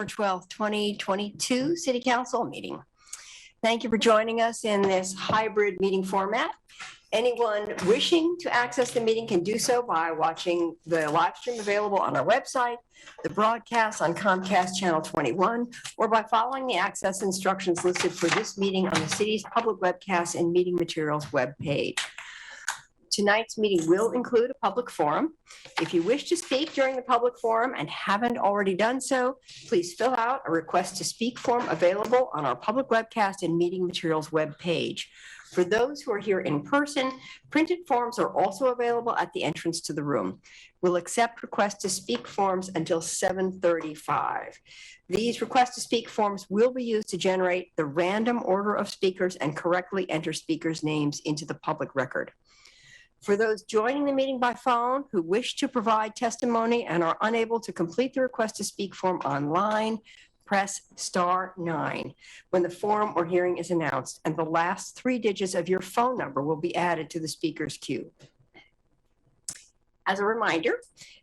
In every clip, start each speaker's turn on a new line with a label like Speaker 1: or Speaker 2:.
Speaker 1: 12th, 2022 City Council meeting. Thank you for joining us in this hybrid meeting format. Anyone wishing to access the meeting can do so by watching the live stream available on our website, the broadcast on Comcast Channel 21, or by following the access instructions listed for this meeting on the city's public webcast and meeting materials webpage. Tonight's meeting will include a public forum. If you wish to speak during the public forum and haven't already done so, please fill out a request to speak form available on our public webcast and meeting materials webpage. For those who are here in person, printed forms are also available at the entrance to the room. We'll accept requests to speak forms until 7:35. These requests to speak forms will be used to generate the random order of speakers and correctly enter speakers' names into the public record. For those joining the meeting by phone who wish to provide testimony and are unable to complete the request to speak form online, press *9 when the forum or hearing is announced, and the last 3 digits of your phone number will be added to the speaker's queue. As a reminder,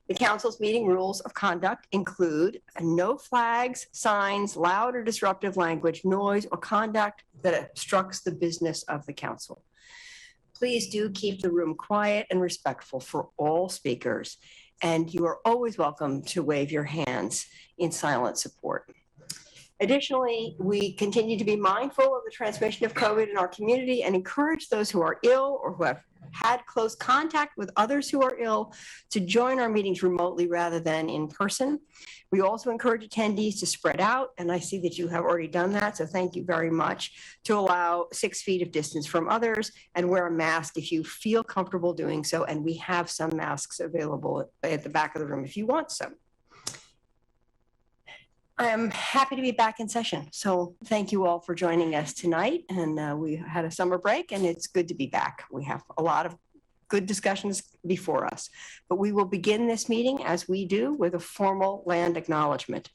Speaker 1: the council's meeting rules of conduct include no flags, signs, loud or disruptive language, noise, or conduct that obstructs the business of the council. Please do keep the room quiet and respectful for all speakers, and you are always welcome to wave your hands in silent support. Additionally, we continue to be mindful of the transmission of COVID in our community and encourage those who are ill or who have had close contact with others who are ill to join our meetings remotely rather than in person. We also encourage attendees to spread out, and I see that you have already done that, so thank you very much, to allow 6 feet of distance from others and wear a mask if you feel comfortable doing so, and we have some masks available at the back of the room if you want some. I'm happy to be back in session. So thank you all for joining us tonight. And we had a summer break and it's good to be back. We have a lot of good discussions before us, but we will begin this meeting as we do with a formal land acknowledgement.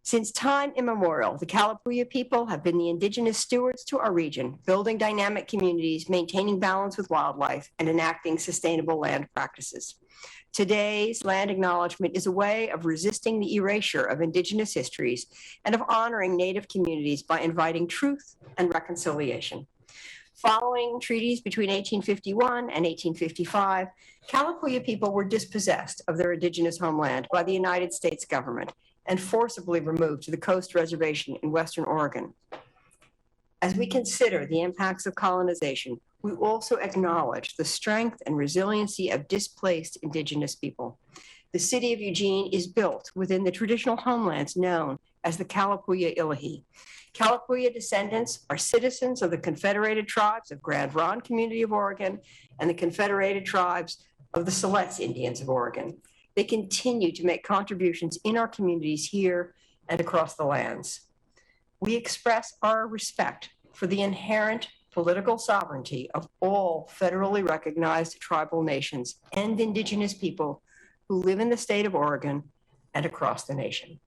Speaker 1: Since time immemorial, the Kalapuya people have been the indigenous stewards to our region, building dynamic communities, maintaining balance with wildlife, and enacting sustainable land practices. Today's land acknowledgement is a way of resisting the erasure of indigenous histories and of honoring Native communities by inviting truth and reconciliation. Following treaties between 1851 and 1855, Kalapuya people were dispossessed of their indigenous homeland by the United States government and forcibly removed to the Coast Reservation in Western Oregon. As we consider the impacts of colonization, we also acknowledge the strength and resiliency of displaced indigenous people. The city of Eugene is built within the traditional homelands known as the Kalapuya Ilahi. Kalapuya descendants are citizens of the Confederated Tribes of Grand Ronde Community of Oregon and the Confederated Tribes of the Siletz Indians of Oregon. They continue to make contributions in our communities here and across the lands. We express our respect for the inherent political sovereignty of all federally recognized tribal nations and indigenous people who live in the state of Oregon and across the nation.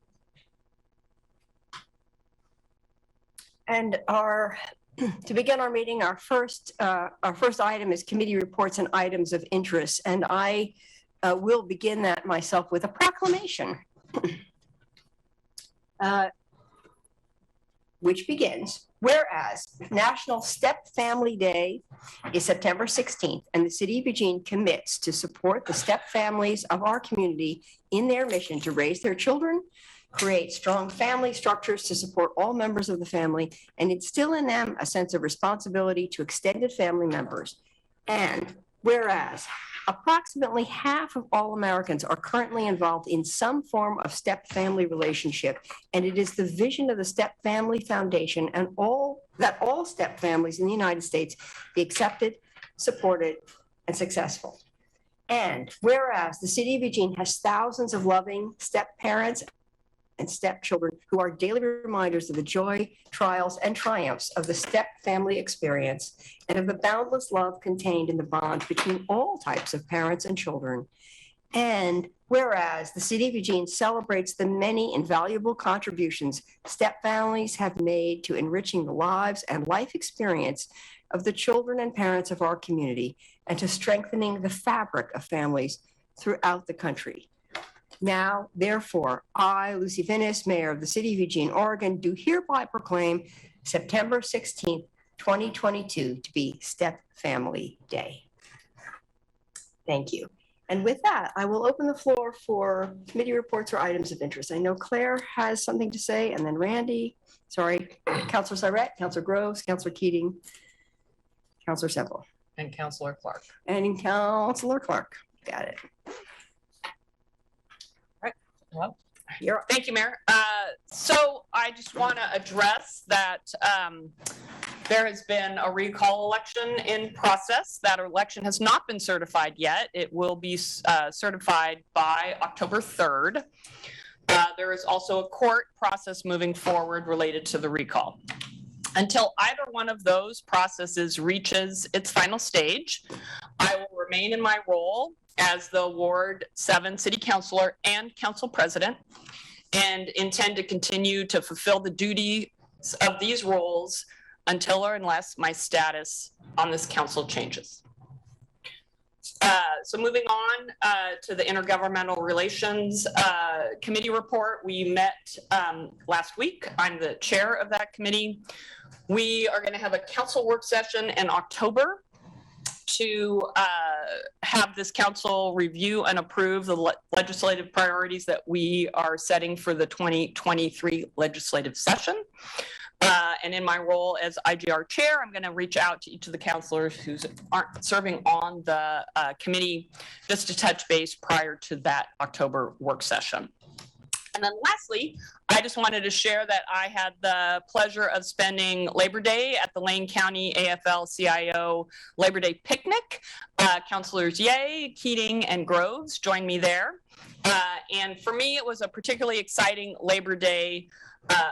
Speaker 1: And to begin our meeting, our first item is committee reports and items of interest, and I will begin that myself with a proclamation, which begins, whereas National Step Family Day is September 16th, and the City of Eugene commits to support the step families of our community in their mission to raise their children, create strong family structures to support all members of the family, and instill in them a sense of responsibility to extended family members. And whereas approximately half of all Americans are currently involved in some form of step family relationship, and it is the vision of the Step Family Foundation and that all step families in the United States be accepted, supported, and successful. And whereas the City of Eugene has thousands of loving step parents and stepchildren who are daily reminders of the joy, trials, and triumphs of the step family experience and of the boundless love contained in the bond between all types of parents and children. And whereas the City of Eugene celebrates the many invaluable contributions step families have made to enriching the lives and life experience of the children and parents of our community and to strengthening the fabric of families throughout the country. Now, therefore, I, Lucy Finnis, Mayor of the City of Eugene, Oregon, do hereby proclaim September 16th, 2022 to be Step Family Day. Thank you. And with that, I will open the floor for committee reports or items of interest. I know Claire has something to say, and then Randy, sorry, Councilor Syrett, Councilor Groves, Councilor Keating, Councilor Semple.
Speaker 2: And Councilor Clark.
Speaker 1: And Councilor Clark. Got it.
Speaker 2: Well, thank you, Mayor. So I just want to address that there has been a recall election in process. That election has not been certified yet. It will be certified by October 3rd. There is also a court process moving forward related to the recall. Until either one of those processes reaches its final stage, I will remain in my role as the Ward 7 City Councilor and Council President, and intend to continue to fulfill the duties of these roles until or unless my status on this council changes. So moving on to the Intergovernmental Relations Committee report. We met last week. I'm the chair of that committee. We are going to have a council work session in October to have this council review and approve the legislative priorities that we are setting for the 2023 legislative session. And in my role as IGR chair, I'm going to reach out to each of the councilors who aren't serving on the committee just to touch base prior to that October work session. And then lastly, I just wanted to share that I had the pleasure of spending Labor Day at the Lane County AFL-CIO Labor Day picnic. Councilors Ye, Keating, and Groves joined me there. And for me, it was a particularly exciting Labor Day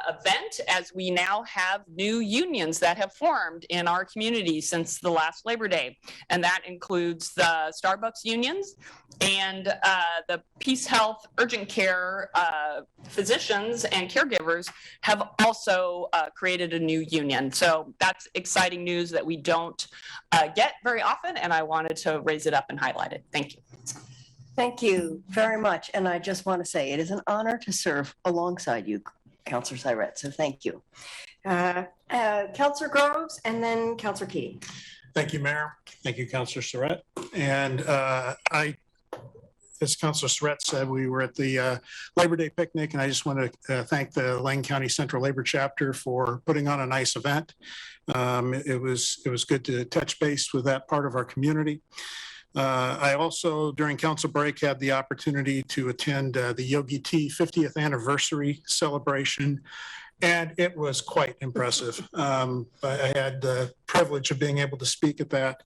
Speaker 2: event, as we now have new unions that have formed in our community since the last Labor Day. And that includes the Starbucks unions and the Peace Health urgent care physicians and caregivers have also created a new union. So that's exciting news that we don't get very often, and I wanted to raise it up and highlight it. Thank you.
Speaker 1: Thank you very much. And I just want to say it is an honor to serve alongside you, Councilor Syrett, so thank you. Councilor Groves and then Councilor Keating.
Speaker 3: Thank you, Mayor. Thank you, Councilor Syrett. And as Councilor Syrett said, we were at the Labor Day picnic, and I just want to thank the Lane County Central Labor Chapter for putting on a nice event. It was good to touch base with that part of our community. I also, during council break, had the opportunity to attend the Yogi T 50th anniversary celebration, and it was quite impressive. I had the privilege of being able to speak at that.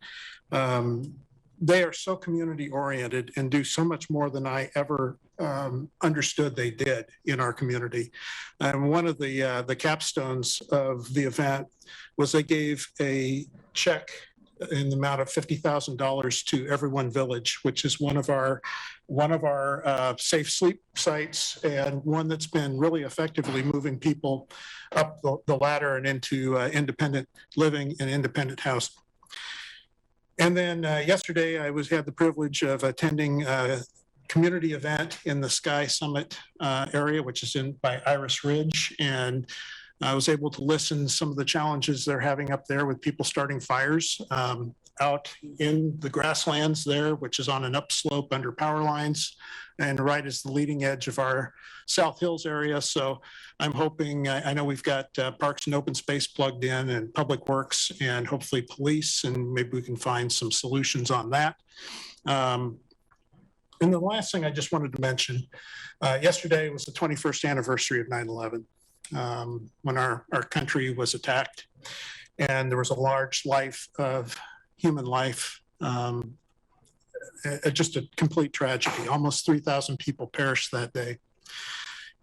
Speaker 3: They are so community oriented and do so much more than I ever understood they did in our community. And one of the capstones of the event was they gave a check in the amount of $50,000 to Everyone Village, which is one of our safe sleep sites, and one that's been really effectively moving people up the ladder and into independent living and independent housing. And then yesterday, I had the privilege of attending a community event in the Sky Summit area, which is by Iris Ridge, and I was able to listen to some of the challenges they're having up there with people starting fires out in the grasslands there, which is on an upslope under power lines, and right is the leading edge of our South Hills area. So I'm hoping, I know we've got Parks and Open Space plugged in, and Public Works, and hopefully police, and maybe we can find some solutions on that. And the last thing I just wanted to mention, yesterday was the 21st anniversary of 9/11. When our country was attacked, and there was a large human life, just a complete tragedy. Almost 3,000 people perished that day.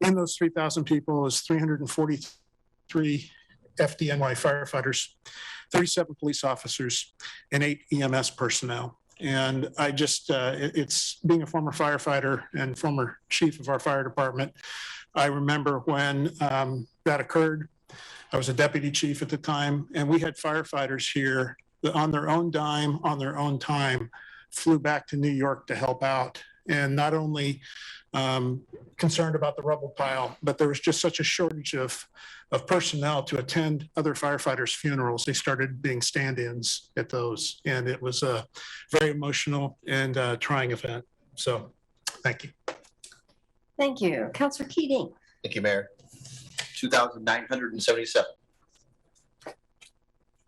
Speaker 3: In those 3,000 people was 343 FDNY firefighters, 37 police officers, and 8 EMS personnel. And I just, it's being a former firefighter and former chief of our fire department, I remember when that occurred. I was a deputy chief at the time, and we had firefighters here that on their own dime, on their own time, flew back to New York to help out. and not only concerned about the rubble pile, but there was just such a shortage of personnel to attend other firefighters' funerals. They started being stand-ins at those, and it was a very emotional and trying event. So, thank you.
Speaker 1: Thank you. Councillor Keating.
Speaker 4: Thank you, Mayor. 2,977.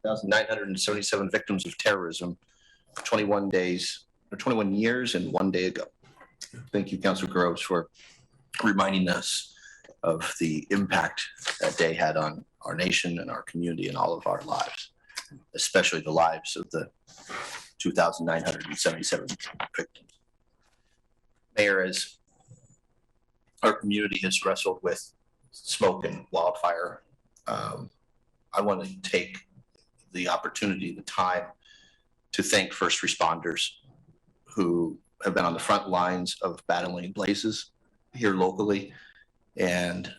Speaker 4: 2,977 victims of terrorism, 21 days, or 21 years and 1 day ago. Thank you, Councilor Groves, for reminding us of the impact that day had on our nation and our community and all of our lives, especially the lives of the 2,977 victims. Mayor, as our community has wrestled with smoke and wildfire, I want to take the opportunity, the time to thank first responders who have been on the front lines of battling blazes here locally, and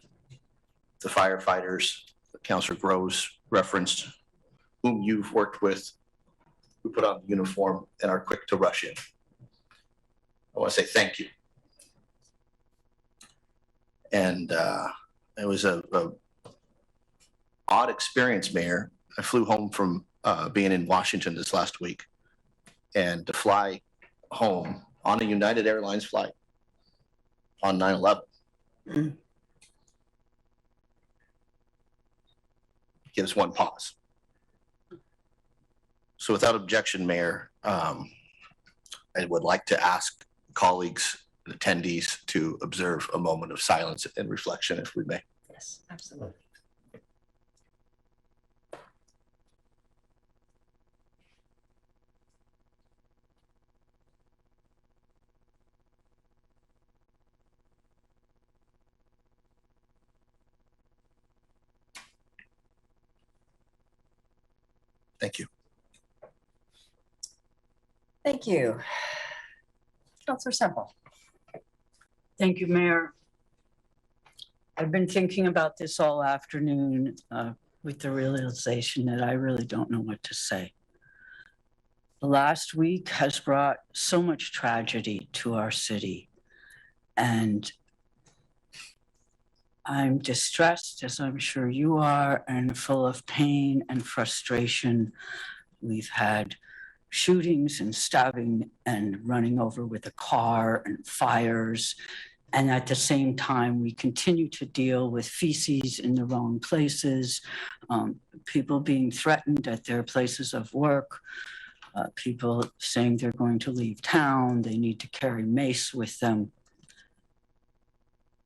Speaker 4: the firefighters that Councilor Groves referenced, whom you've worked with, who put on the uniform and are quick to rush in. I want to say thank you. And it was a odd experience, Mayor. I flew home from being in Washington this last week, and to fly home on a United Airlines flight on 9/11 gives one pause. So without objection, Mayor, I would like to ask colleagues and attendees to observe a moment of silence and reflection, if we may.
Speaker 1: Yes, absolutely.
Speaker 4: Thank you.
Speaker 1: Thank you. Councillor Semple.
Speaker 5: Thank you, Mayor. I've been thinking about this all afternoon with the realization that I really don't know what to say. The last week has brought so much tragedy to our city, and I'm distressed, as I'm sure you are, and full of pain and frustration. We've had shootings and stabbing and running over with a car and fires. And at the same time, we continue to deal with feces in the wrong places, people being threatened at their places of work, people saying they're going to leave town, they need to carry mace with them.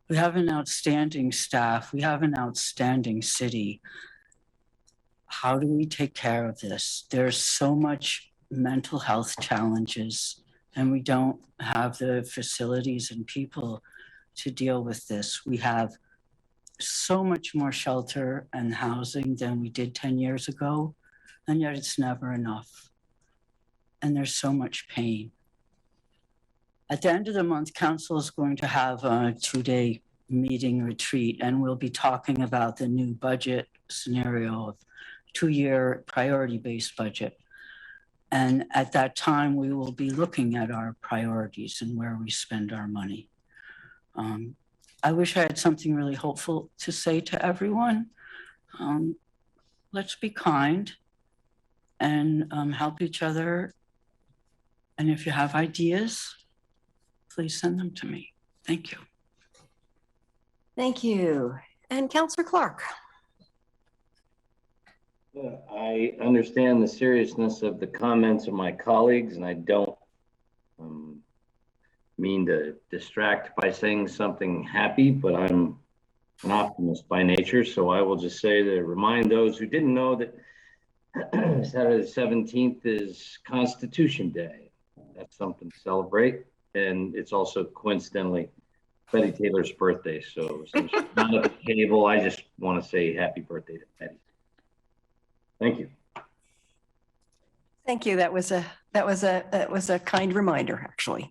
Speaker 5: We have an outstanding staff, we have an outstanding city. How do we take care of this? There's so much mental health challenges, and we don't have the facilities and people to deal with this. We have so much more shelter and housing than we did 10 years ago, and yet it's never enough. And there's so much pain. At the end of the month, council is going to have a 2-day meeting retreat, and we'll be talking about the new budget scenario of 2-year priority-based budget. And at that time, we will be looking at our priorities and where we spend our money. I wish I had something really hopeful to say to everyone. Let's be kind and help each other. And if you have ideas, please send them to me. Thank you.
Speaker 1: Thank you. And Councillor Clark.
Speaker 6: I understand the seriousness of the comments of my colleagues, and I don't mean to distract by saying something happy, but I'm an optimist by nature. So I will just say to remind those who didn't know that Saturday the 17th is Constitution Day. That's something to celebrate. And it's also coincidentally Betty Taylor's birthday. So since she's not at the table, I just want to say happy birthday to Betty. Thank you.
Speaker 1: Thank you. That was a kind reminder, actually.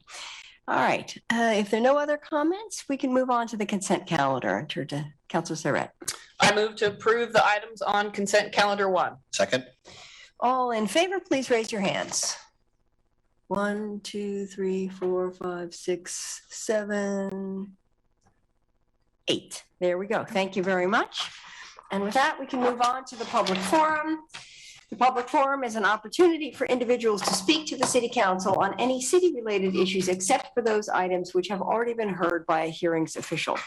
Speaker 1: All right. If there are no other comments, we can move on to the consent calendar. Enter to Councillor Surratt.
Speaker 2: I move to approve the items on consent calendar 1.
Speaker 4: Second.
Speaker 1: All in favor, please raise your hands. 1, 2, 3, 4, 5, 6, 7, 8. There we go. Thank you very much. And with that, we can move on to the public forum. The public forum is an opportunity for individuals to speak to the city council on any city-related issues except for those items which have already been heard by a hearings official.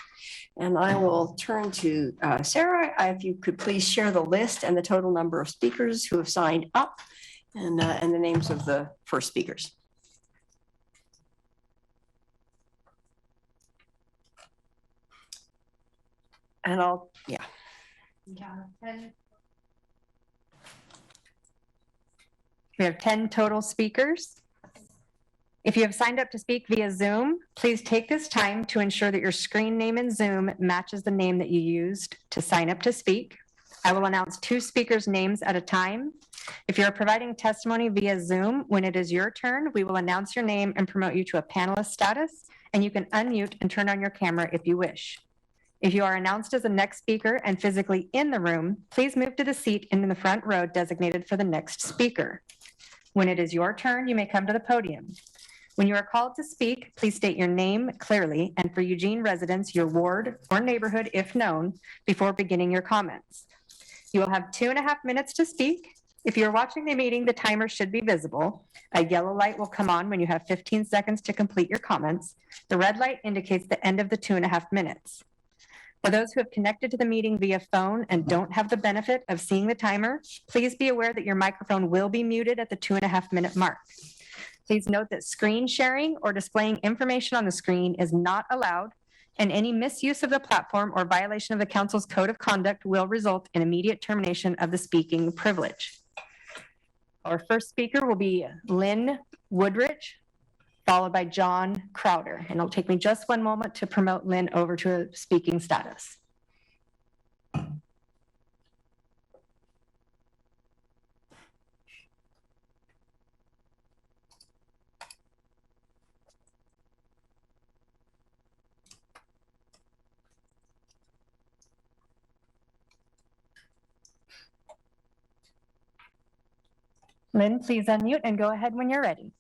Speaker 1: And I will turn to Sarah, if you could please share the list and the total number of speakers who have signed up and the names of the first speakers. And
Speaker 7: We have 10 total speakers. If you have signed up to speak via Zoom, please take this time to ensure that your screen name in Zoom matches the name that you used to sign up to speak. I will announce 2 speakers' names at a time. If you are providing testimony via Zoom, when it is your turn, we will announce your name and promote you to a panelist status, and you can unmute and turn on your camera if you wish. If you are announced as the next speaker and physically in the room, please move to the seat in the front row designated for the next speaker. When it is your turn, you may come to the podium. When you are called to speak, please state your name clearly, and for Eugene residents, your ward or neighborhood, if known, before beginning your comments. You will have 2.5 minutes to speak. If you're watching the meeting, the timer should be visible. A yellow light will come on when you have 15 seconds to complete your comments. The red light indicates the end of the 2.5 minutes. For those who have connected to the meeting via phone and don't have the benefit of seeing the timer, please be aware that your microphone will be muted at the 2.5 minute mark. Please note that screen sharing or displaying information on the screen is not allowed, and any misuse of the platform or violation of the council's code of conduct will result in immediate termination of the speaking privilege. Our first speaker will be Lynn Woodrich, followed by John Crowder. And it'll take me just 1 moment to promote Lynn over to a speaking status. Lynn, please unmute and go ahead when you're ready.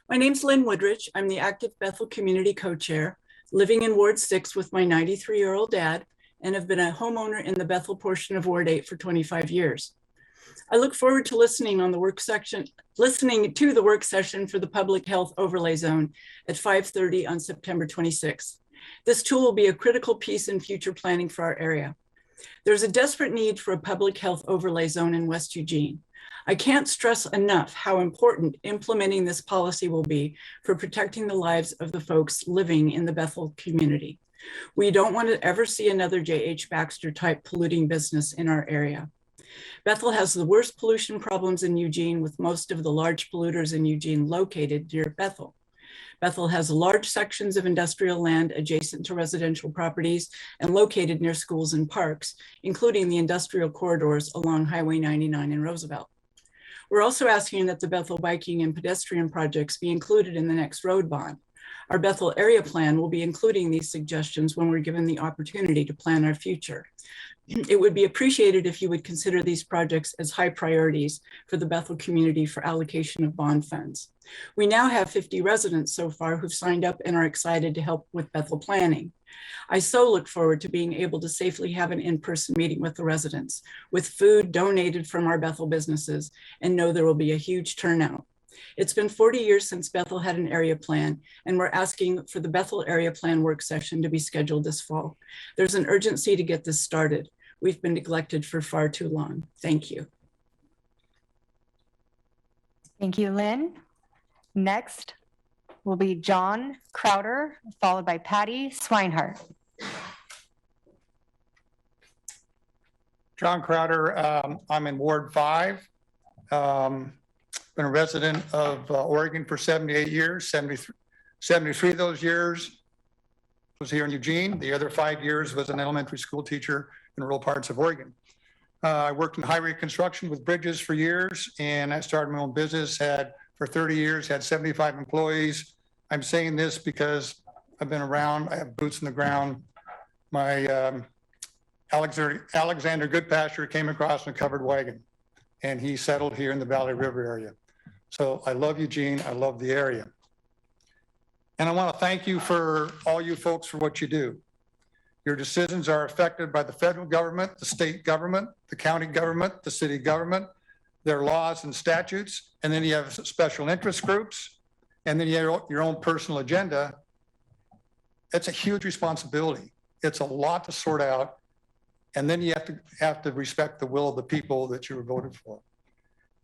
Speaker 8: My name's Lynn Woodrich. I'm the active Bethel Community Co-Chair, living in Ward 6 with my 93-year-old dad, and have been a homeowner in the Bethel portion of Ward 8 for 25 years. I look forward to listening to the work session for the Public Health Overlay Zone at 5:30 on September 26th. This tool will be a critical piece in future planning for our area. There's a desperate need for a public health overlay zone in West Eugene. I can't stress enough how important implementing this policy will be for protecting the lives of the folks living in the Bethel community. We don't want to ever see another J.H. Baxter type polluting business in our area. Bethel has the worst pollution problems in Eugene, with most of the large polluters in Eugene located near Bethel. Bethel has large sections of industrial land adjacent to residential properties and located near schools and parks, including the industrial corridors along Highway 99 and Roosevelt. We're also asking that the Bethel biking and pedestrian projects be included in the next road bond. Our Bethel area plan will be including these suggestions when we're given the opportunity to plan our future. It would be appreciated if you would consider these projects as high priorities for the Bethel community for allocation of bond funds. We now have 50 residents so far who've signed up and are excited to help with Bethel planning. I so look forward to being able to safely have an in-person meeting with the residents, with food donated from our Bethel businesses, and know there will be a huge turnout. It's been 40 years since Bethel had an area plan, and we're asking for the Bethel area plan work session to be scheduled this fall. There's an urgency to get this started. We've been neglected for far too long. Thank you.
Speaker 7: Thank you, Lynn. Next will be John Crowder, followed by Patty Swinehart.
Speaker 9: John Crowder, I'm in Ward 5. Been a resident of Oregon for 78 years, 73 of those years was here in Eugene. The other 5 years was an elementary school teacher in rural parts of Oregon. I worked in highway construction with bridges for years, and I started my own business, for 30 years, had 75 employees. I'm saying this because I've been around, I have boots in the ground. My Alexander Goodpasture came across in a covered wagon. and he settled here in the Valley River area. So I love Eugene. I love the area. And I want to thank you for all you folks for what you do. Your decisions are affected by the federal government, the state government, the county government, the city government, their laws and statutes, and then you have special interest groups, and then you have your own personal agenda. It's a huge responsibility. It's a lot to sort out. And then you have to respect the will of the people that you were voted for.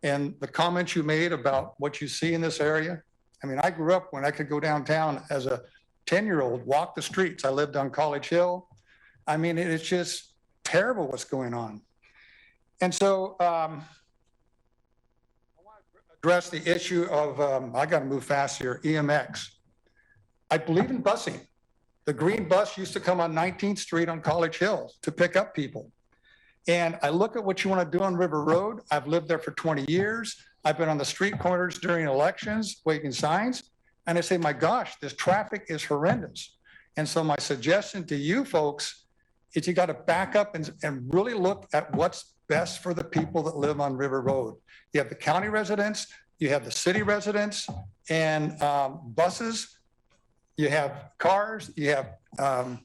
Speaker 9: And the comments you made about what you see in this area, I mean, I grew up when I could go downtown as a 10-year-old, walk the streets. I lived on College Hill. I mean, it's just terrible what's going on. And so I want to address the issue of, I got to move fast here, EMX. I believe in busing. The green bus used to come on 19th Street on College Hill to pick up people. And I look at what you want to do on River Road. I've lived there for 20 years. I've been on the street corners during elections, waving signs. And I say, my gosh, this traffic is horrendous. And so my suggestion to you folks is you got to back up and really look at what's best for the people that live on River Road. You have the county residents, you have the city residents, and buses, you have cars, you have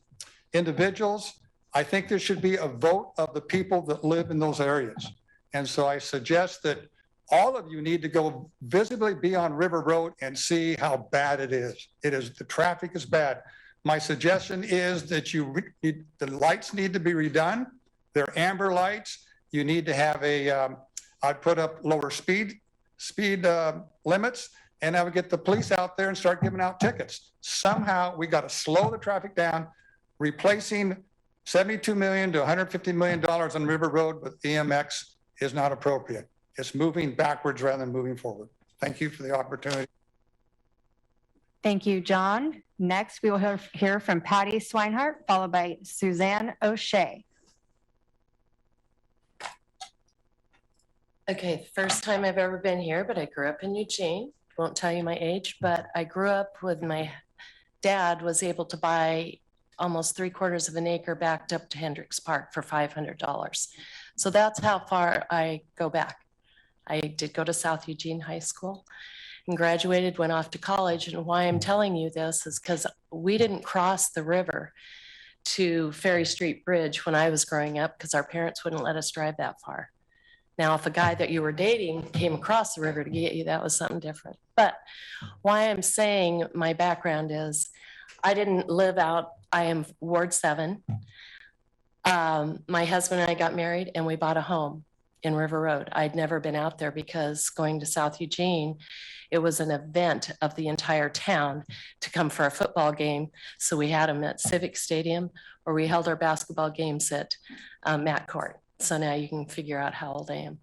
Speaker 9: individuals. I think there should be a vote of the people that live in those areas. And so I suggest that all of you need to go visibly be on River Road and see how bad it is. The traffic is bad. My suggestion is that the lights need to be redone. They're amber lights. You need to have I'd put up lower speed limits, and I would get the police out there and start giving out tickets. Somehow we got to slow the traffic down, replacing $72 million to $150 million on River Road with EMX is not appropriate. It's moving backwards rather than moving forward. Thank you for the opportunity.
Speaker 7: Thank you, John. Next, we will hear from Patty Swinehart, followed by Suzanne O'Shea.
Speaker 10: Okay, first time I've ever been here, but I grew up in Eugene. Won't tell you my age, but I grew up with my dad was able to buy almost 3/4 of an acre backed up to Hendricks Park for $500. So that's how far I go back. I did go to South Eugene High School and graduated, went off to college. And why I'm telling you this is because we didn't cross the river to Ferry Street Bridge when I was growing up because our parents wouldn't let us drive that far. Now, if a guy that you were dating came across the river to get you, that was something different. But why I'm saying my background is I didn't live out, I am Ward 7. My husband and I got married and we bought a home in River Road. I'd never been out there because going to South Eugene, it was an event of the entire town to come for a football game. So we had them at Civic Stadium, or we held our basketball games at Matt Court. So now you can figure out how old I am.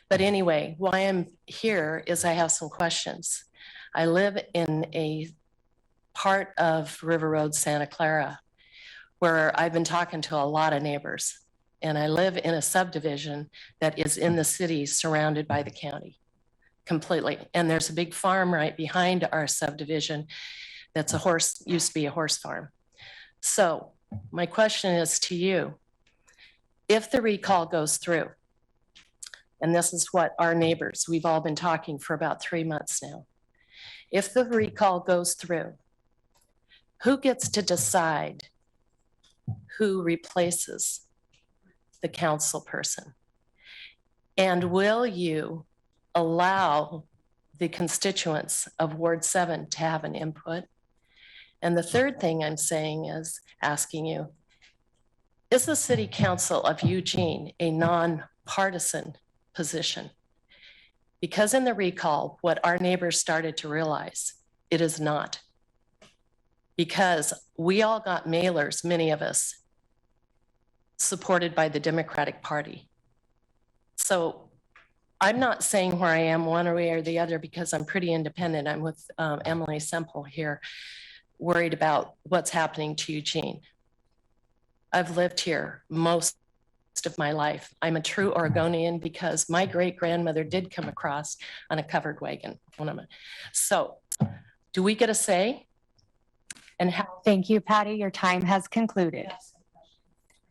Speaker 10: But anyway, why I'm here is I have some questions. I live in a part of River Road, Santa Clara, where I've been talking to a lot of neighbors. And I live in a subdivision that is in the city surrounded by the county completely. And there's a big farm right behind our subdivision that's used to be a horse farm. So my question is to you, if the recall goes through, and this is what our neighbors, we've all been talking for about 3 months now. If the recall goes through, who gets to decide who replaces the council person? And will you allow the constituents of Ward 7 to have an input? And the third thing I'm saying is asking you, is the City Council of Eugene a nonpartisan position? Because in the recall, what our neighbors started to realize, it is not. Because we all got mailers, many of us, supported by the Democratic Party. So I'm not saying where I am one way or the other because I'm pretty independent. I'm with Emily Semple here, worried about what's happening to Eugene. I've lived here most of my life. I'm a true Oregonian because my great-grandmother did come across on a covered wagon. So do we get a say? And how?
Speaker 7: Thank you, Patty. Your time has concluded.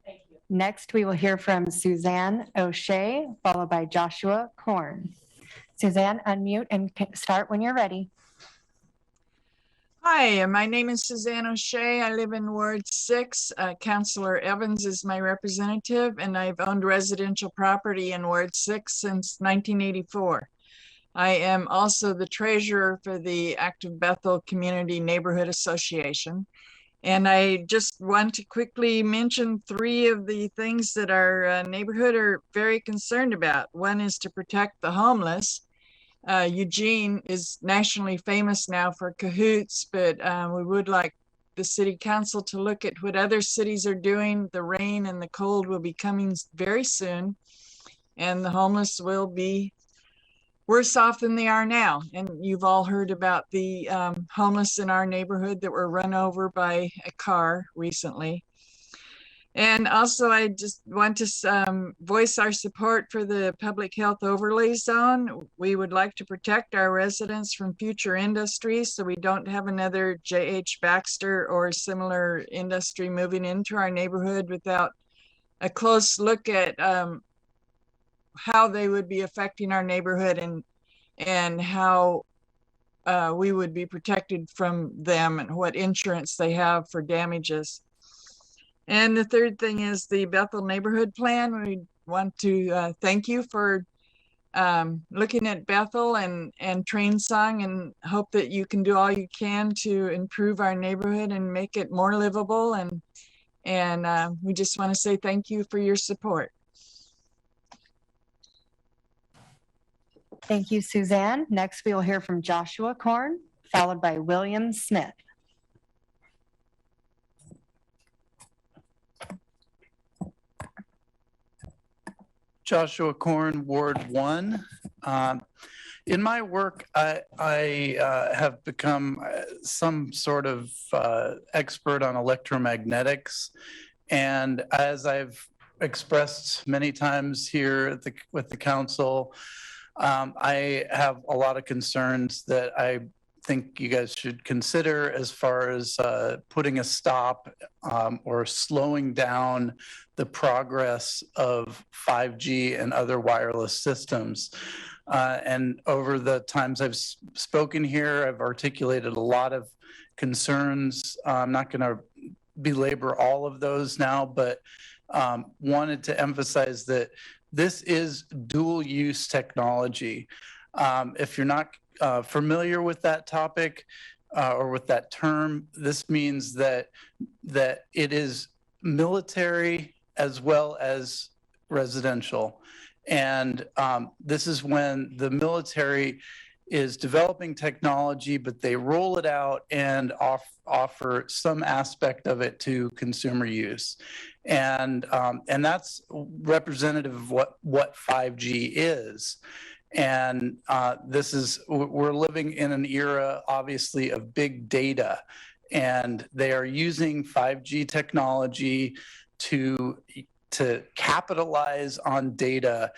Speaker 10: Thank you.
Speaker 7: Next, we will hear from Suzanne O'Shea, followed by Joshua Korn. Suzanne, unmute and start when you're ready.
Speaker 11: Hi, my name is Suzanne O'Shea. I live in Ward 6. Councillor Evans is my representative, and I've owned residential property in Ward 6 since 1984. I am also the treasurer for the Active Bethel Community Neighborhood Association. And I just want to quickly mention 3 of the things that our neighborhood are very concerned about. One is to protect the homeless. Eugene is nationally famous now for cahoots, but we would like the city council to look at what other cities are doing. The rain and the cold will be coming very soon, and the homeless will be worse off than they are now. And you've all heard about the homeless in our neighborhood that were run over by a car recently. And also, I just want to voice our support for the public health overlay zone. We would like to protect our residents from future industries so we don't have another J.H. Baxter or similar industry moving into our neighborhood without a close look at how they would be affecting our neighborhood and how we would be protected from them and what insurance they have for damages. And the third thing is the Bethel Neighborhood Plan. We want to thank you for looking at Bethel and Train Song, and hope that you can do all you can to improve our neighborhood and make it more livable. And we just want to say thank you for your support.
Speaker 7: Thank you, Suzanne. Next, we will hear from Joshua Korn, followed by William Smith.
Speaker 12: Joshua Korn, Ward 1. In my work, I have become some sort of expert on electromagnetics. And as I've expressed many times here with the council, I have a lot of concerns that I think you guys should consider as far as putting a stop or slowing down the progress of 5G and other wireless systems. And over the times I've spoken here, I've articulated a lot of concerns. I'm not going to belabor all of those now, but wanted to emphasize that this is dual use technology. If you're not familiar with that topic or with that term, this means that it is military as well as residential. And this is when the military is developing technology, but they roll it out and offer some aspect of it to consumer use. And that's representative of what 5G is. And we're living in an era, obviously, of big data, and they are using 5G technology to capitalize on data,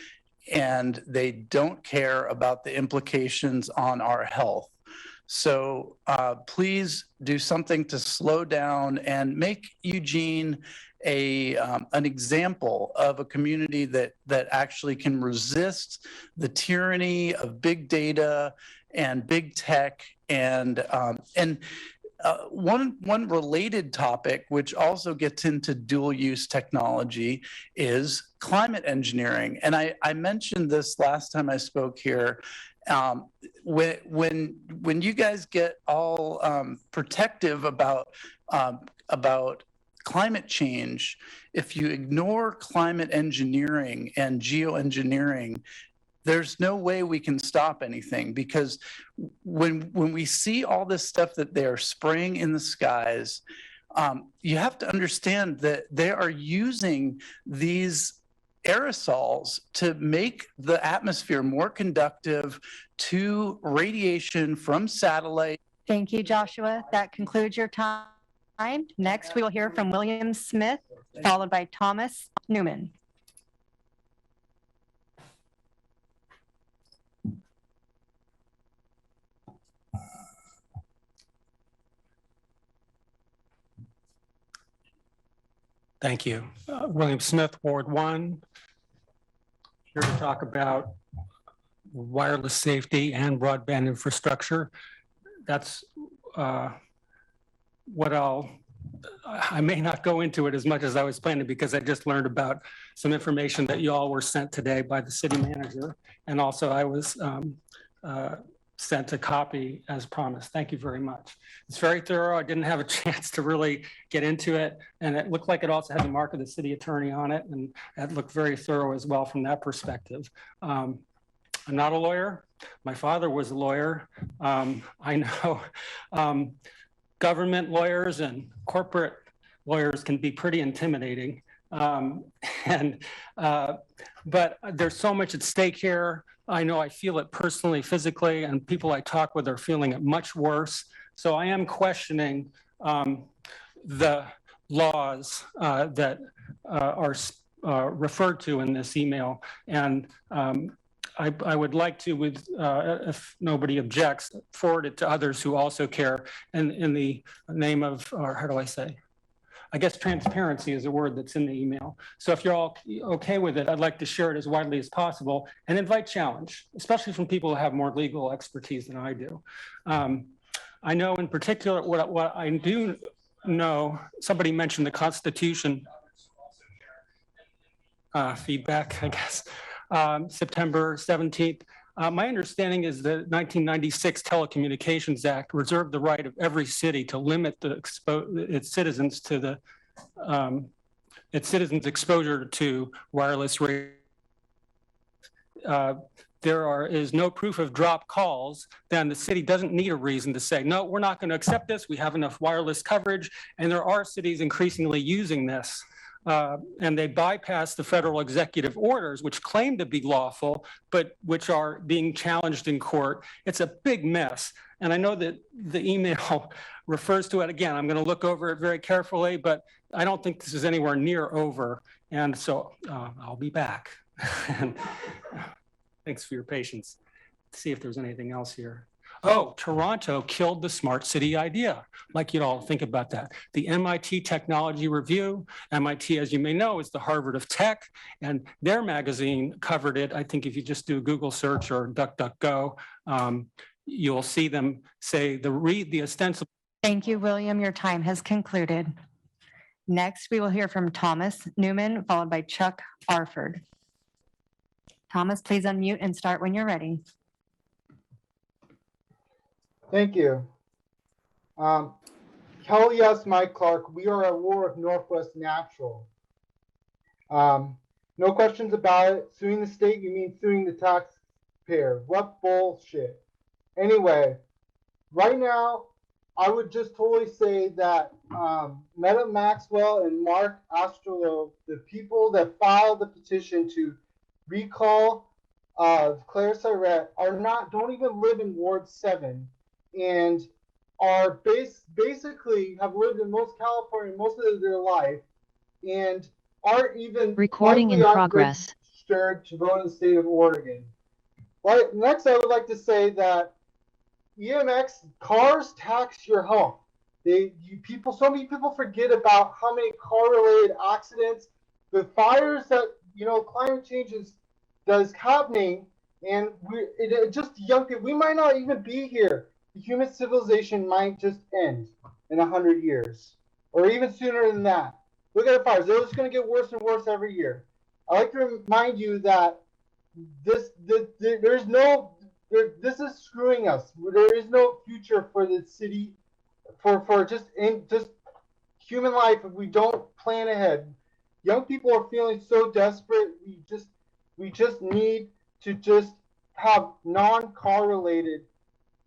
Speaker 12: and they don't care about the implications on our health. So please do something to slow down and make Eugene an example of a community that actually can resist the tyranny of big data and big tech. And one related topic, which also gets into dual use technology, is climate engineering. And I mentioned this last time I spoke here. When you guys get all protective about climate change, if you ignore climate engineering and geoengineering, there's no way we can stop anything, because when we see all this stuff that they're spraying in the skies, you have to understand that they are using these aerosols to make the atmosphere more conductive to radiation from satellite.
Speaker 7: Thank you, Joshua. That concludes your time. Next, we will hear from William Smith, followed by Thomas Newman.
Speaker 13: Thank you. William Smith, Ward 1, here to talk about wireless safety and broadband infrastructure. That's what I may not go into it as much as I was planning because I just learned about some information that you all were sent today by the city manager. And also I was sent a copy as promised. Thank you very much. It's very thorough. I didn't have a chance to really get into it. And it looked like it also had the mark of the city attorney on it. And it looked very thorough as well from that perspective. I'm not a lawyer. My father was a lawyer. I know government lawyers and corporate lawyers can be pretty intimidating. But there's so much at stake here. I know I feel it personally, physically, and people I talk with are feeling it much worse. So I am questioning the laws that are referred to in this email. And I would like to, if nobody objects, forward it to others who also care in the name of, or how do I say? I guess transparency is a word that's in the email. So if you're all okay with it, I'd like to share it as widely as possible and invite challenge, especially from people who have more legal expertise than I do. I know in particular, what I do know, somebody mentioned the Constitution feedback, I guess, September 17th. My understanding is the 1996 Telecommunications Act reserved the right of every city to limit its citizens to its citizens' exposure to wireless radio. There is no proof of dropped calls, then the city doesn't need a reason to say, no, we're not going to accept this. We have enough wireless coverage, and there are cities increasingly using this. And they bypass the federal executive orders, which claim to be lawful, but which are being challenged in court. It's a big mess. And I know that the email refers to it again. I'm going to look over it very carefully, but I don't think this is anywhere near over. And so I'll be back. And thanks for your patience. Let's see if there's anything else here. Oh, Toronto killed the smart city idea. I'd like you to all think about that. The MIT Technology Review, MIT, as you may know, is the Harvard of Tech, and their magazine covered it. I think if you just do a Google search or DuckDuckGo, you'll see them say the ostensible.
Speaker 7: Thank you, William. Your time has concluded. Next, we will hear from Thomas Newman, followed by Chuck Arford. Thomas, please unmute and start when you're ready.
Speaker 14: Thank you. Kelly S. Mike Clark, we are at war with Northwest Natural. No questions about it. Suing the state, you mean suing the taxpayer. What bullshit. Anyway, right now, I would just totally say that Meta Maxwell and Mark Astrolo, the people that filed the petition to recall Claire Surratt, don't even live in Ward 7. And are basically have lived in most California most of their life, and aren't even
Speaker 15: recording in progress.
Speaker 14: Registered to vote in the state of Oregon. Right. Next, I would like to say that EMX cars tax your health. So many people forget about how many car-related accidents, the fires that climate change is happening, and just young people. We might not even be here. Human civilization might just end in 100 years, or even sooner than that. Look at the fires; they're just going to get worse and worse every year. I like to remind you that this is screwing us. There is no future for the city, for just human life if we don't plan ahead. Young people are feeling so desperate. We just need to just have non-car related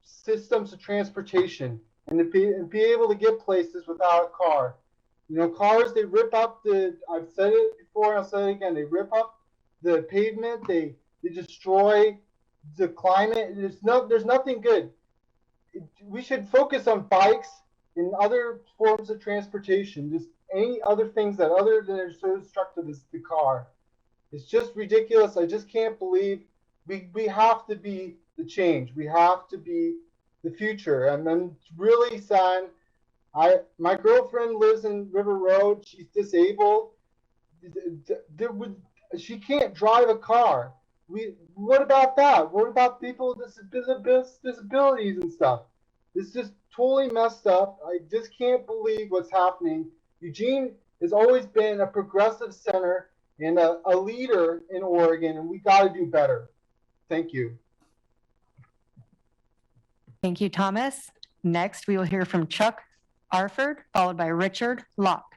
Speaker 14: systems of transportation and to be able to get places without a car. Cars, they rip up I've said it before, I'll say it again, they rip up the pavement, they destroy the climate. There's nothing good. We should focus on bikes and other forms of transportation, just any other things that other than are so destructive as the car. It's just ridiculous. I just can't believe we have to be the change. We have to be the future. And I'm really sad My girlfriend lives in River Road. She's disabled. She can't drive a car. What about that? What about people with disabilities and stuff? It's just totally messed up. I just can't believe what's happening. Eugene has always been a progressive center and a leader in Oregon, and we got to do better. Thank you.
Speaker 7: Thank you, Thomas. Next, we will hear from Chuck Arford, followed by Richard Locke.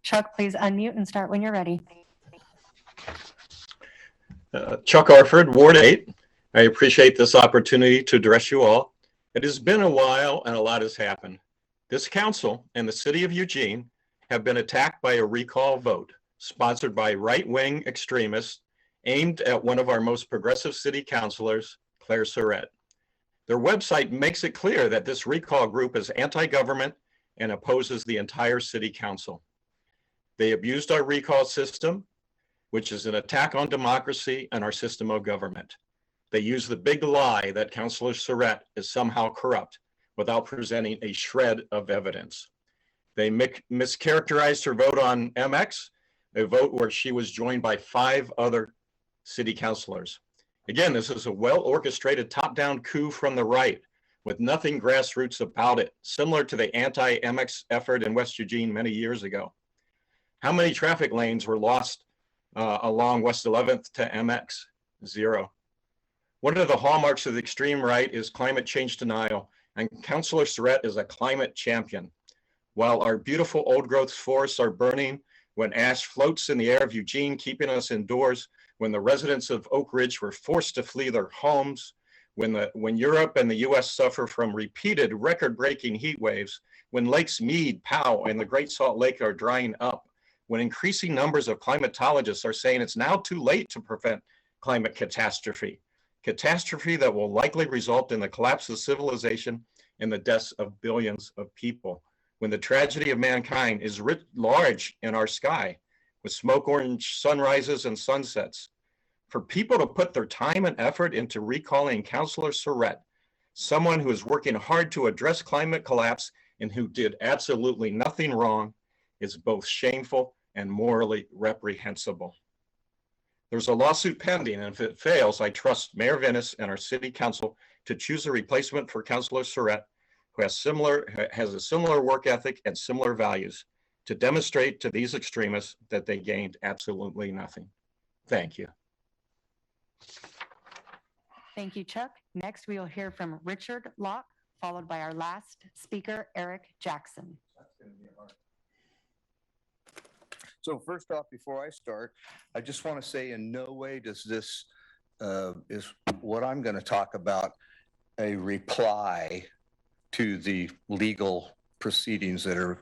Speaker 7: Chuck, please unmute and start when you're ready.
Speaker 15: Chuck Arford, Ward 8. I appreciate this opportunity to address you all. It has been a while and a lot has happened. This council and the city of Eugene have been attacked by a recall vote sponsored by right-wing extremists aimed at one of our most progressive city councilors, Claire Surratt. Their website makes it clear that this recall group is anti-government and opposes the entire city council. They abused our recall system, which is an attack on democracy and our system of government. They use the big lie that Councilor Surratt is somehow corrupt without presenting a shred of evidence. They mischaracterized her vote on MX, a vote where she was joined by 5 other city councilors. Again, this is a well-orchestrated top-down coup from the right with nothing grassroots about it, similar to the anti-MX effort in West Eugene many years ago. How many traffic lanes were lost along West 11th to MX? 0. One of the hallmarks of the extreme right is climate change denial, and Councilor Surratt is a climate champion. While our beautiful old growth forests are burning, when ash floats in the air of Eugene, keeping us indoors, when the residents of Oak Ridge were forced to flee their homes, when Europe and the US suffer from repeated record-breaking heat waves, when Lakes Mead, Powell, and the Great Salt Lake are drying up, when increasing numbers of climatologists are saying it's now too late to prevent climate catastrophe that will likely result in the collapse of civilization and the deaths of billions of people, when the tragedy of mankind is writ large in our sky, with smoke orange sunrises and sunsets. For people to put their time and effort into recalling Councilor Surratt, someone who is working hard to address climate collapse and who did absolutely nothing wrong, is both shameful and morally reprehensible. There's a lawsuit pending, and if it fails, I trust Mayor Venus and our city council to choose a replacement for Councilor Surratt, who has a similar work ethic and similar values, to demonstrate to these extremists that they gained absolutely nothing. Thank you.
Speaker 7: Thank you, Chuck. Next, we will hear from Richard Locke, followed by our last speaker, Eric Jackson.
Speaker 16: So first off, before I start, I just want to say in no way does this, is what I'm going to talk about, a reply to the legal proceedings that are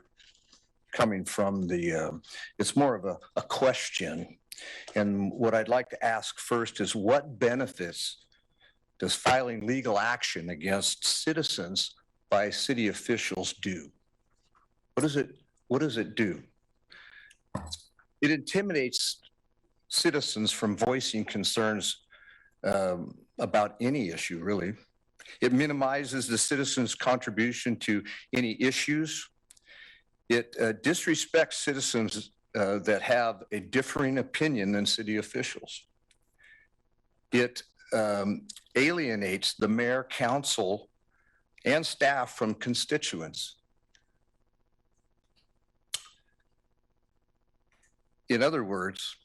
Speaker 16: coming from the, it's more of a question. And what I'd like to ask first is what benefits does filing legal action against citizens by city officials do? What does it do? It intimidates citizens from voicing concerns about any issue, really. It minimizes the citizens' contribution to any issues. It disrespects citizens that have a differing opinion than city officials. It alienates the mayor, council, and staff from constituents. In other words,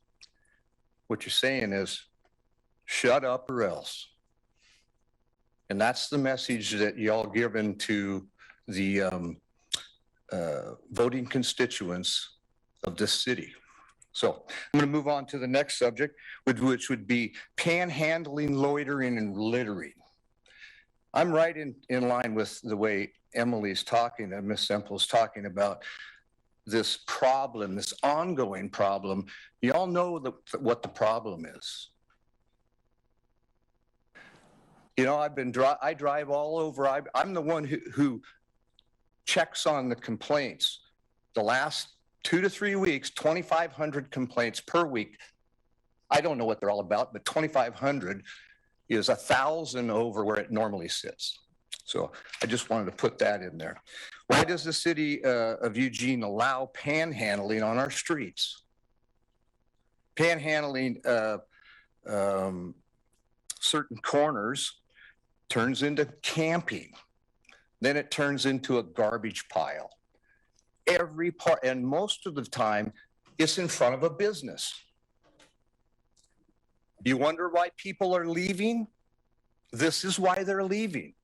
Speaker 16: what you're saying is, shut up or else. And that's the message that y'all given to the voting constituents of this city. So I'm going to move on to the next subject, which would be panhandling, loitering, and littering. I'm right in line with the way Emily's talking, and Ms. Semple's talking about this problem, this ongoing problem. You all know what the problem is. You know, I drive all over. I'm the one who checks on the complaints. The last 2 to 3 weeks, 2,500 complaints per week. I don't know what they're all about, but 2,500 is 1,000 over where it normally sits. So I just wanted to put that in there. Why does the city of Eugene allow panhandling on our streets? Panhandling certain corners turns into camping. Then it turns into a garbage pile. Every part, and most of the time, it's in front of a business. You wonder why people are leaving? This is why they're leaving.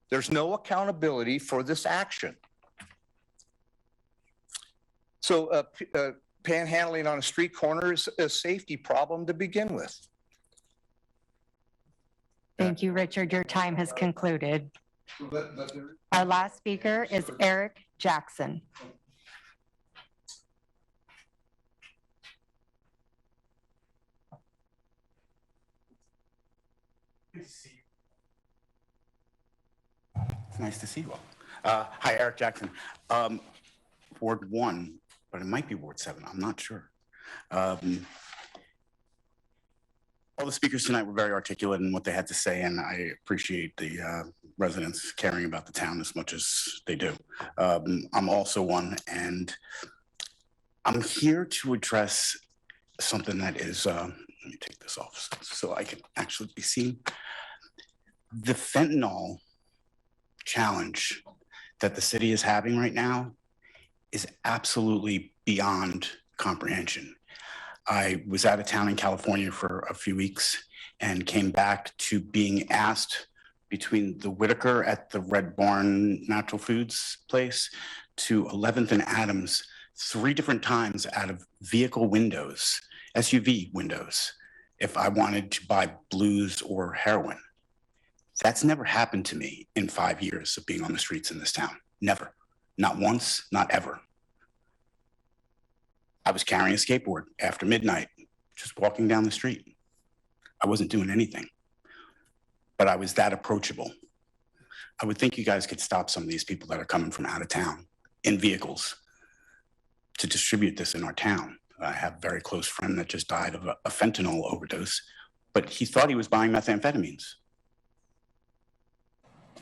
Speaker 16: There's no accountability for this action. So panhandling on a street corner is a safety problem to begin with.
Speaker 7: Thank you, Richard. Your time has concluded. Our last speaker is Eric Jackson.
Speaker 17: Nice to see you all. Hi, Eric Jackson. Ward 1, but it might be Ward 7. I'm not sure. All the speakers tonight were very articulate in what they had to say, and I appreciate the residents caring about the town as much as they do. I'm also one, and I'm here to address something that is, let me take this off so I can actually be seen. The fentanyl challenge that the city is having right now is absolutely beyond comprehension. I was out of town in California for a few weeks and came back to being asked between the Whitaker at the Red Barn Natural Foods place to 11th and Adams 3 different times out of vehicle windows, SUV windows, if I wanted to buy blues or heroin. That's never happened to me in 5 years of being on the streets in this town. Never. Not once, not ever. I was carrying a skateboard after midnight, just walking down the street. I wasn't doing anything, but I was that approachable. I would think you guys could stop some of these people that are coming from out of town in vehicles to distribute this in our town. I have a very close friend that just died of a fentanyl overdose, but he thought he was buying methamphetamines.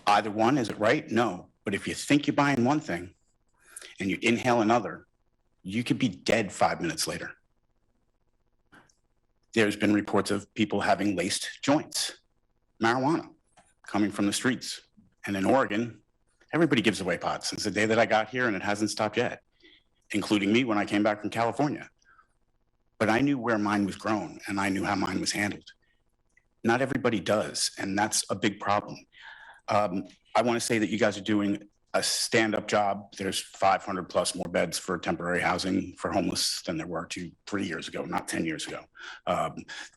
Speaker 17: Either one, is it right? No. But if you think you're buying one thing and you inhale another, you could be dead 5 minutes later. There's been reports of people having laced joints, marijuana, coming from the streets. And in Oregon, everybody gives away pot since the day that I got here, and it hasn't stopped yet, including me when I came back from California. But I knew where mine was grown, and I knew how mine was handled. Not everybody does, and that's a big problem. I want to say that you guys are doing a stand-up job. There's 500 plus more beds for temporary housing for homeless than there were 3 years ago, not 10 years ago.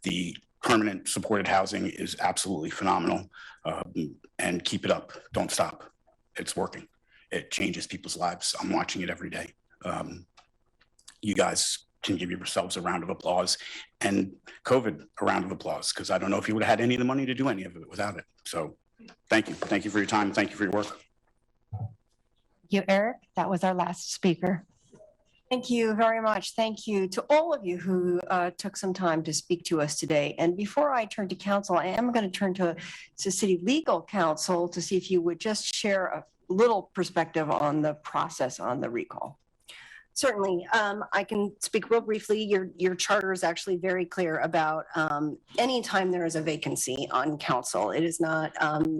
Speaker 17: The permanent supported housing is absolutely phenomenal, and keep it up. Don't stop. It's working. It changes people's lives. I'm watching it every day. You guys can give yourselves a round of applause, and COVID a round of applause, because I don't know if you would have had any of the money to do any of it without it. So thank you. Thank you for your time. Thank you for your work.
Speaker 7: Thank you, Eric. That was our last speaker.
Speaker 1: Thank you very much. Thank you to all of you who took some time to speak to us today. And before I turn to council, I am going to turn to City Legal Counsel to see if you would just share a little perspective on the process on the recall. Certainly, I can speak real briefly. Your charter is actually very clear about anytime there is a vacancy on council. It is not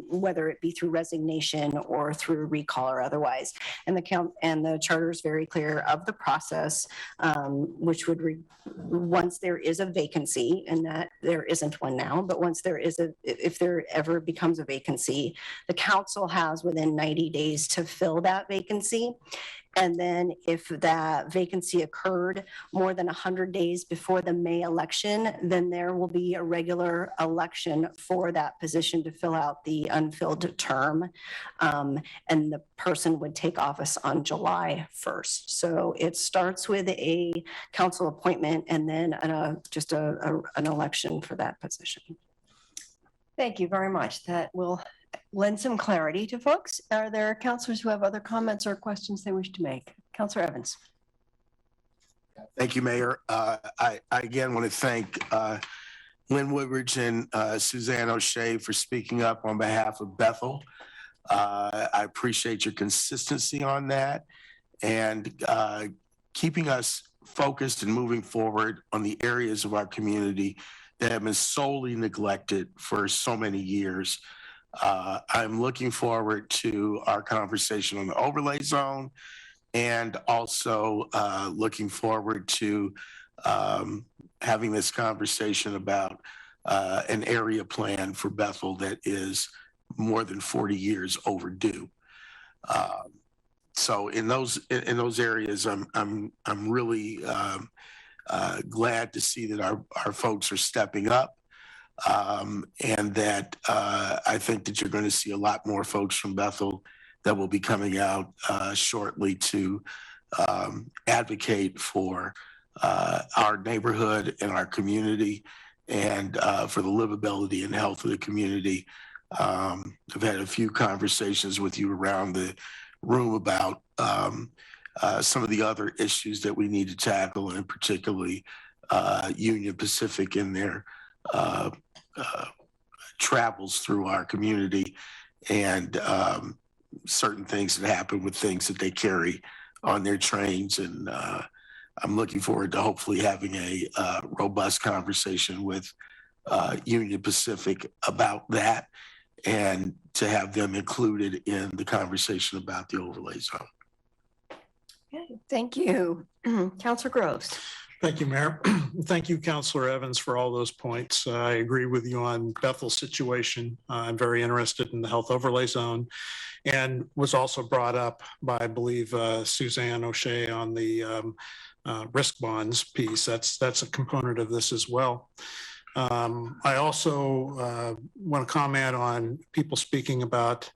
Speaker 1: whether it be through resignation or through recall or otherwise. And the charter is very clear of the process, which would once there is a vacancy, and that there isn't one now, but once there is if there ever becomes a vacancy, the council has within 90 days to fill that vacancy. And then if that vacancy occurred more than 100 days before the May election, then there will be a regular election for that position to fill out the unfilled term. And the person would take office on July 1st. So it starts with a council appointment and then just an election for that position. Thank you very much. That will lend some clarity to folks. Are there councilors who have other comments or questions they wish to make? Councilor Evans.
Speaker 18: Thank you, Mayor. I again want to thank Lynn Woodridge and Suzanne O'Shea for speaking up on behalf of Bethel. I appreciate your consistency on that and keeping us focused and moving forward on the areas of our community that have been solely neglected for so many years. I'm looking forward to our conversation on the overlay zone and also looking forward to having this conversation about an area plan for Bethel that is more than 40 years overdue. So in those areas, I'm really glad to see that our folks are stepping up, and that I think that you're going to see a lot more folks from Bethel that will be coming out shortly to advocate for our neighborhood and our community and for the livability and health of the community. I've had a few conversations with you around the room about some of the other issues that we need to tackle, and particularly Union Pacific in their travels through our community, and certain things that happen with things that they carry on their trains. And I'm looking forward to hopefully having a robust conversation with Union Pacific about that, and to have them included in the conversation about the overlay zone.
Speaker 1: Okay, thank you. Councilor Groves.
Speaker 3: Thank you, Mayor. Thank you, Councilor Evans, for all those points. I agree with you on Bethel's situation. I'm very interested in the health overlay zone, and was also brought up by, I believe, Suzanne O'Shea on the risk bonds piece. That's a component of this as well. I also want to comment on people speaking about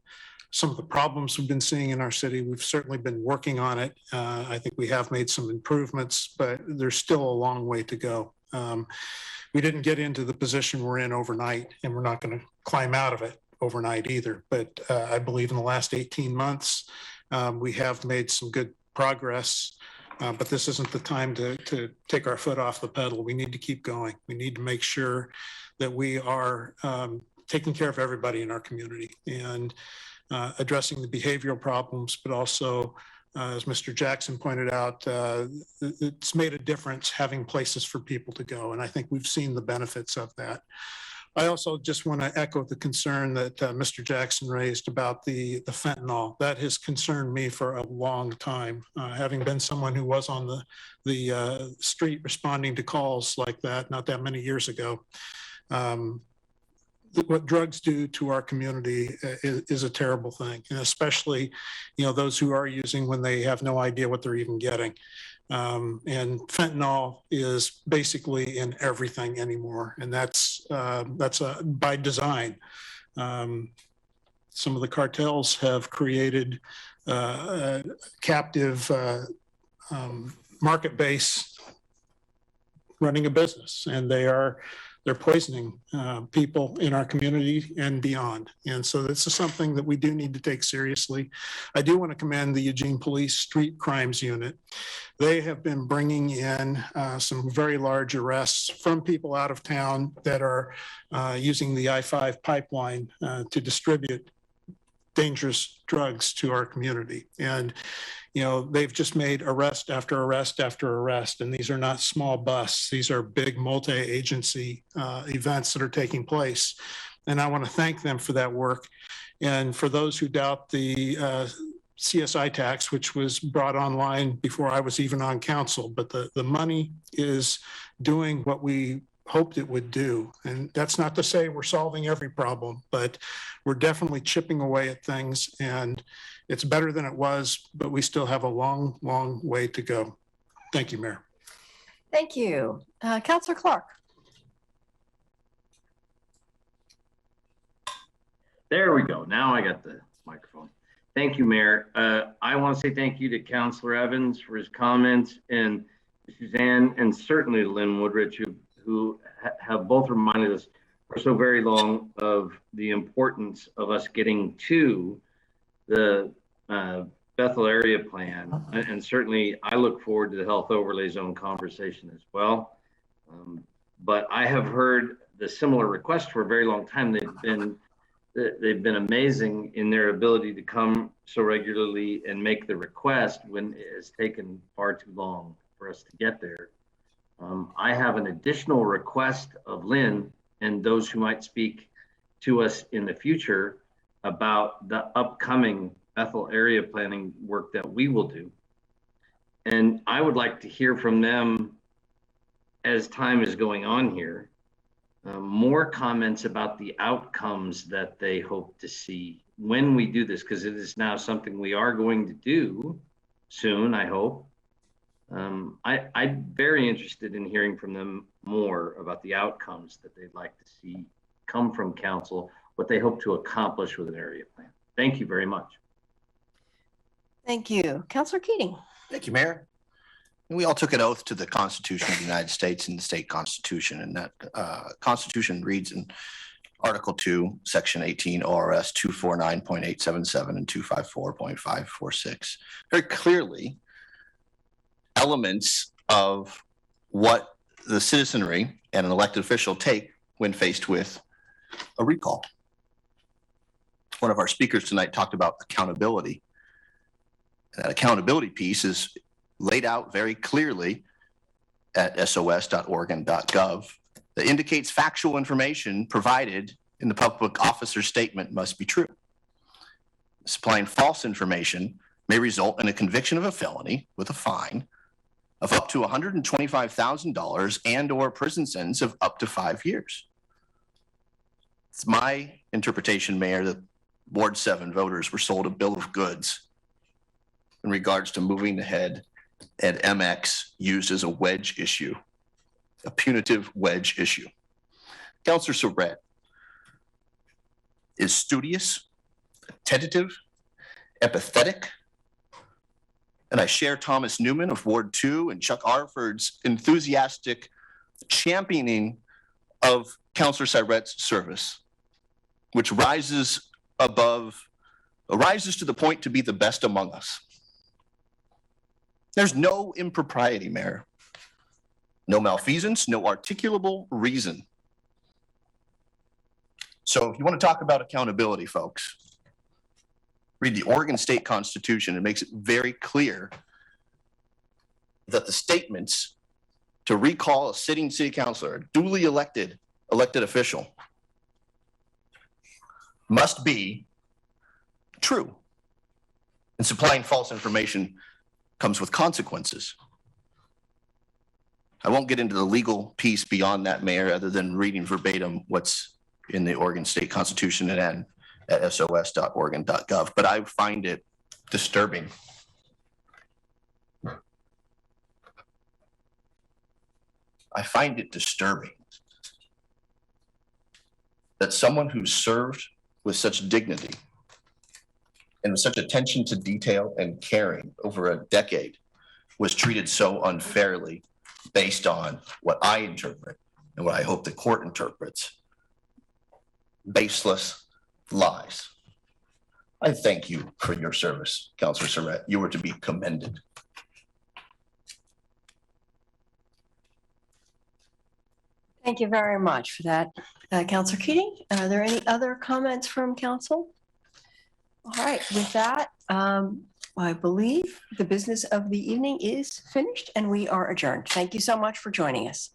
Speaker 3: some of the problems we've been seeing in our city. We've certainly been working on it. I think we have made some improvements, but there's still a long way to go. We didn't get into the position we're in overnight, and we're not going to climb out of it overnight either. But I believe in the last 18 months, we have made some good progress. But this isn't the time to take our foot off the pedal. We need to keep going. We need to make sure that we are taking care of everybody in our community and addressing the behavioral problems, but also, as Mr. Jackson pointed out, it's made a difference having places for people to go. And I think we've seen the benefits of that. I also just want to echo the concern that Mr. Jackson raised about the fentanyl. That has concerned me for a long time, having been someone who was on the street responding to calls like that not that many years ago. What drugs do to our community is a terrible thing, and especially, those who are using when they have no idea what they're even getting. And fentanyl is basically in everything anymore, and that's by design. Some of the cartels have created a captive market base running a business, and they're poisoning people in our community and beyond. And so this is something that we do need to take seriously. I do want to commend the Eugene Police Street Crimes Unit. They have been bringing in some very large arrests from people out of town that are using the I-5 pipeline to distribute dangerous drugs to our community. And they've just made arrest after arrest after arrest, and these are not small busts. These are big multi-agency events that are taking place. And I want to thank them for that work. And for those who doubt the CSI tax, which was brought online before I was even on council, but the money is doing what we hoped it would do. And that's not to say we're solving every problem, but we're definitely chipping away at things, and it's better than it was, but we still have a long, long way to go. Thank you, Mayor.
Speaker 1: Thank you. Councilor Clark.
Speaker 6: There we go. Now I got the microphone. Thank you, Mayor. I want to say thank you to Councilor Evans for his comments, and Suzanne, and certainly Lynn Woodrich, who have both reminded us for so very long of the importance of us getting to the Bethel area plan. And certainly I look forward to the health overlay zone conversation as well. But I have heard the similar request for a very long time. They've been they've been amazing in their ability to come so regularly and make the request when it has taken far too long for us to get there. I have an additional request of Lynn and those who might speak to us in the future about the upcoming Bethel area planning work that we will do. And I would like to hear from them as time is going on here, more comments about the outcomes that they hope to see when we do this, because it is now something we are going to do soon, I hope. I'm very interested in hearing from them more about the outcomes that they'd like to see come from council, what they hope to accomplish with an area plan. Thank you very much.
Speaker 1: Thank you. Councilor Keating.
Speaker 4: Thank you, Mayor. We all took an oath to the Constitution of the United States and the state constitution, and that Constitution reads in Article 2, Section 18, ORS 249.877 and 254.546, very clearly elements of what the citizenry and an elected official take when faced with a recall. One of our speakers tonight talked about accountability. That accountability piece is laid out very clearly at sos.oregon.gov that indicates factual information provided in the public officer's statement must be true. Supplying false information may result in a conviction of a felony with a fine of up to $125,000 and or prison sentence of up to 5 years. It's my interpretation, Mayor, that Ward 7 voters were sold a bill of goods in regards to moving ahead and MX used as a wedge issue, a punitive wedge issue. Councilor Surratt is studious, attentive, empathetic, and I share Thomas Newman of Ward 2 and Chuck Arford's enthusiastic championing of Councilor Surratt's service, which rises to the point to be the best among us. There's no impropriety, Mayor. No malfeasance, no articulable reason. So if you want to talk about accountability, folks, read the Oregon State Constitution. It makes it very clear that the statements to recall a sitting city councilor, a duly elected official, must be true. And supplying false information comes with consequences. I won't get into the legal piece beyond that, Mayor, other than reading verbatim what's in the Oregon State Constitution and at sos.oregon.gov, but I find it disturbing. I find it disturbing that someone who's served with such dignity and with such attention to detail and caring over a decade was treated so unfairly based on what I interpret and what I hope the court interprets, baseless lies. I thank you for your service, Councilor Surratt. You are to be commended.
Speaker 1: Thank you very much for that, Councilor Keating. Are there any other comments from council? All right, with that, I believe the business of the evening is finished and we are adjourned. Thank you so much for joining us.